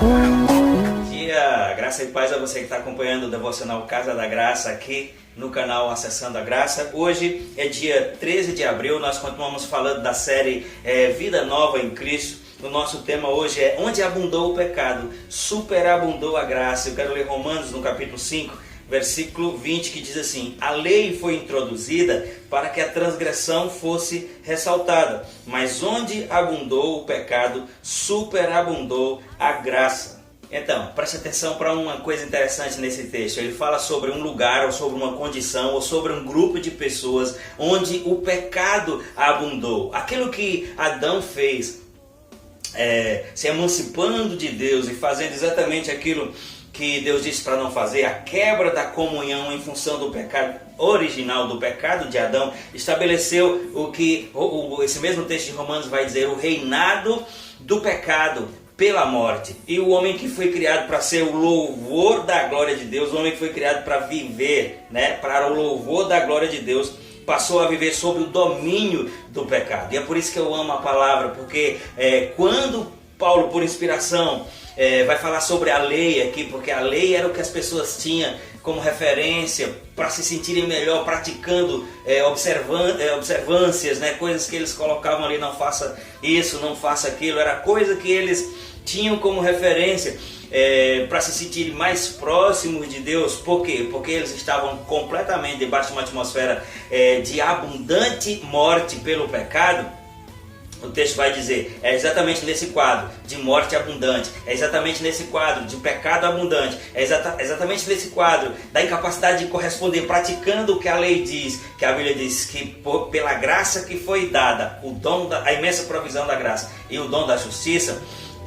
Bom dia, graça e paz a você que está acompanhando o Devocional Casa da Graça aqui no canal Acessando a Graça. Hoje é dia 13 de abril, nós continuamos falando da série Vida Nova em Cristo. O nosso tema hoje é Onde abundou o pecado, superabundou a graça. Eu quero ler Romanos no capítulo 5, versículo 20, que diz assim: a lei foi introduzida para que a transgressão fosse ressaltada, mas onde abundou o pecado, superabundou a graça. Então, preste atenção para uma coisa interessante nesse texto. Ele fala sobre um lugar, ou sobre uma condição, ou sobre um grupo de pessoas onde o pecado abundou. Aquilo que Adão fez, se emancipando de Deus e fazendo exatamente aquilo que Deus disse para não fazer, a quebra da comunhão em função do pecado original, do pecado de Adão, estabeleceu o que esse mesmo texto de Romanos vai dizer, o reinado do pecado pela morte. E o homem que foi criado para ser o louvor da glória de Deus, o homem que foi criado para viver, para o louvor da glória de Deus, passou a viver sob o domínio do pecado. E é por isso que eu amo a palavra, porque quando Paulo, por inspiração, vai falar sobre a lei aqui, porque a lei era o que as pessoas tinham como referência para se sentirem melhor, praticando observâncias, coisas que eles colocavam ali, não faça isso, não faça aquilo, era coisa que eles tinham como referência para se sentirem mais próximos de Deus. Por quê? Porque eles estavam completamente debaixo de uma atmosfera de abundante morte pelo pecado. O texto vai dizer, é exatamente nesse quadro de morte abundante, é exatamente nesse quadro de pecado abundante, é exatamente nesse quadro da incapacidade de corresponder, praticando o que a lei diz, que a Bíblia diz que pela graça que foi dada, a imensa provisão da graça e o dom da justiça,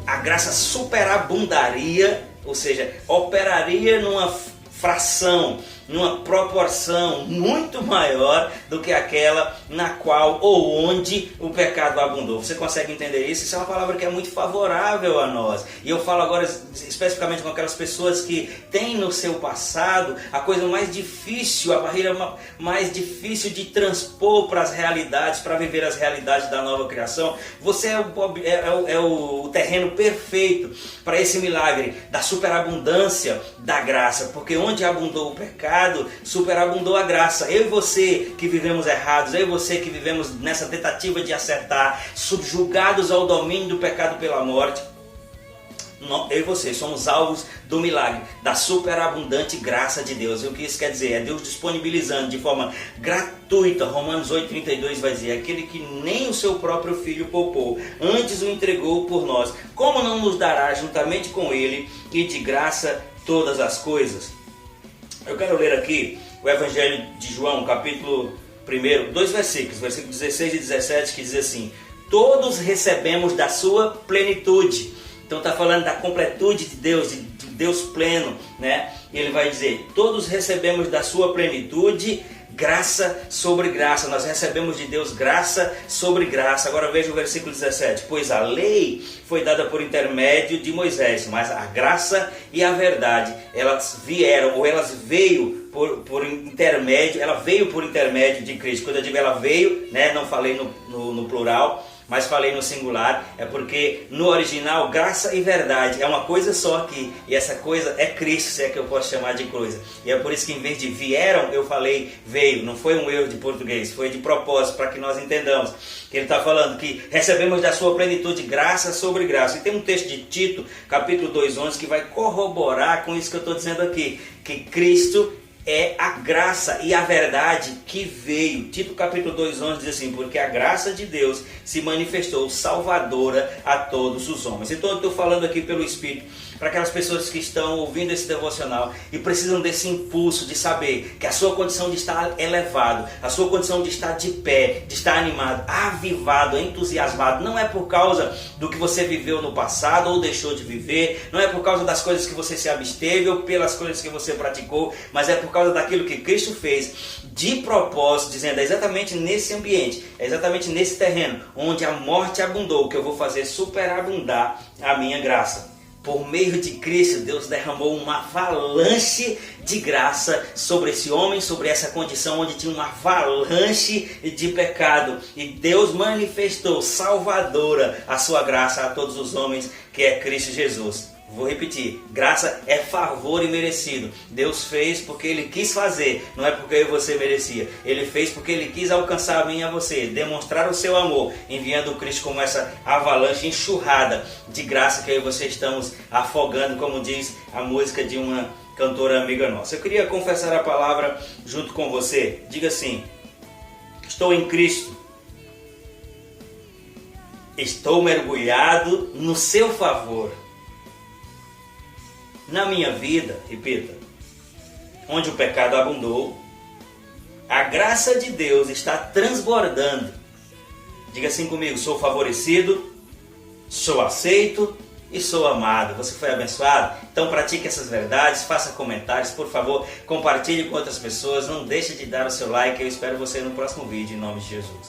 a graça superabundaria, ou seja, operaria numa fração, numa proporção muito maior do que aquela na qual ou onde o pecado abundou. Você consegue entender isso? Isso é uma palavra que é muito favorável a nós. E eu falo agora especificamente com aquelas pessoas que têm no seu passado a coisa mais difícil, a barreira mais difícil de transpor para as realidades, para viver as realidades da nova criação. Você é o terreno perfeito para esse milagre da superabundância da graça, porque onde abundou o pecado, superabundou a graça. Eu e você que vivemos errados, eu e você que vivemos nessa tentativa de acertar, subjugados ao domínio do pecado pela morte, eu e você somos alvos do milagre, da superabundante graça de Deus. E o que isso quer dizer? É Deus disponibilizando de forma gratuita. Romanos 8,32 vai dizer, aquele que nem o seu próprio filho poupou, antes o entregou por nós, como não nos dará juntamente com ele e de graça todas as coisas? Eu quero ler aqui o Evangelho de João, capítulo 1, 2 versículos, versículos 16 e 17, que diz assim: todos recebemos da sua plenitude. Então está falando da completude de Deus, de Deus pleno, E ele vai dizer, todos recebemos da sua plenitude, graça sobre graça. Nós recebemos de Deus graça sobre graça. Agora veja o versículo 17. Pois a lei foi dada por intermédio de Moisés, mas a graça e a verdade, elas vieram, ou elas veio por intermédio, ela veio por intermédio de Cristo. Quando eu digo ela veio, não falei no plural, mas falei no singular, é porque no original graça e verdade é uma coisa só aqui, e essa coisa é Cristo, se é que eu posso chamar de coisa. E é por isso que em vez de vieram, eu falei veio. Não foi um erro de português, foi de propósito, para que nós entendamos que ele está falando que recebemos da sua plenitude graça sobre graça. E tem um texto de Tito, capítulo 2:11, que vai corroborar com isso que eu estou dizendo aqui, que Cristo é a graça e a verdade que veio. Tito capítulo 2:11 diz assim, porque a graça de Deus se manifestou salvadora a todos os homens. Então eu estou falando aqui pelo Espírito, para aquelas pessoas que estão ouvindo esse devocional e precisam desse impulso de saber que a sua condição de estar elevado, a sua condição de estar de pé, de estar animado, avivado, entusiasmado, não é por causa do que você viveu no passado ou deixou de viver, não é por causa das coisas que você se absteve ou pelas coisas que você praticou, mas é por causa daquilo que Cristo fez de propósito, dizendo, é exatamente nesse ambiente, é exatamente nesse terreno, onde a morte abundou, que eu vou fazer superabundar a minha graça. Por meio de Cristo, Deus derramou uma avalanche de graça sobre esse homem, sobre essa condição onde tinha uma avalanche de pecado. E Deus manifestou salvadora a sua graça a todos os homens, que é Cristo Jesus. Vou repetir, graça é favor imerecido. Deus fez porque Ele quis fazer, não é porque eu e você merecia. Ele fez porque Ele quis alcançar a mim e a você, demonstrar o seu amor, enviando o Cristo como essa avalanche enxurrada de graça que eu e você estamos afogando, como diz a música de uma cantora amiga nossa. Eu queria confessar a palavra junto com você. Diga assim: estou em Cristo. Estou mergulhado no seu favor. Na minha vida, repita, onde o pecado abundou, a graça de Deus está transbordando. Diga assim comigo: sou favorecido, sou aceito e sou amado. Você foi abençoado? Então pratique essas verdades, faça comentários, por favor, compartilhe com outras pessoas, não deixe de dar o seu like. Eu espero você no próximo vídeo, em nome de Jesus.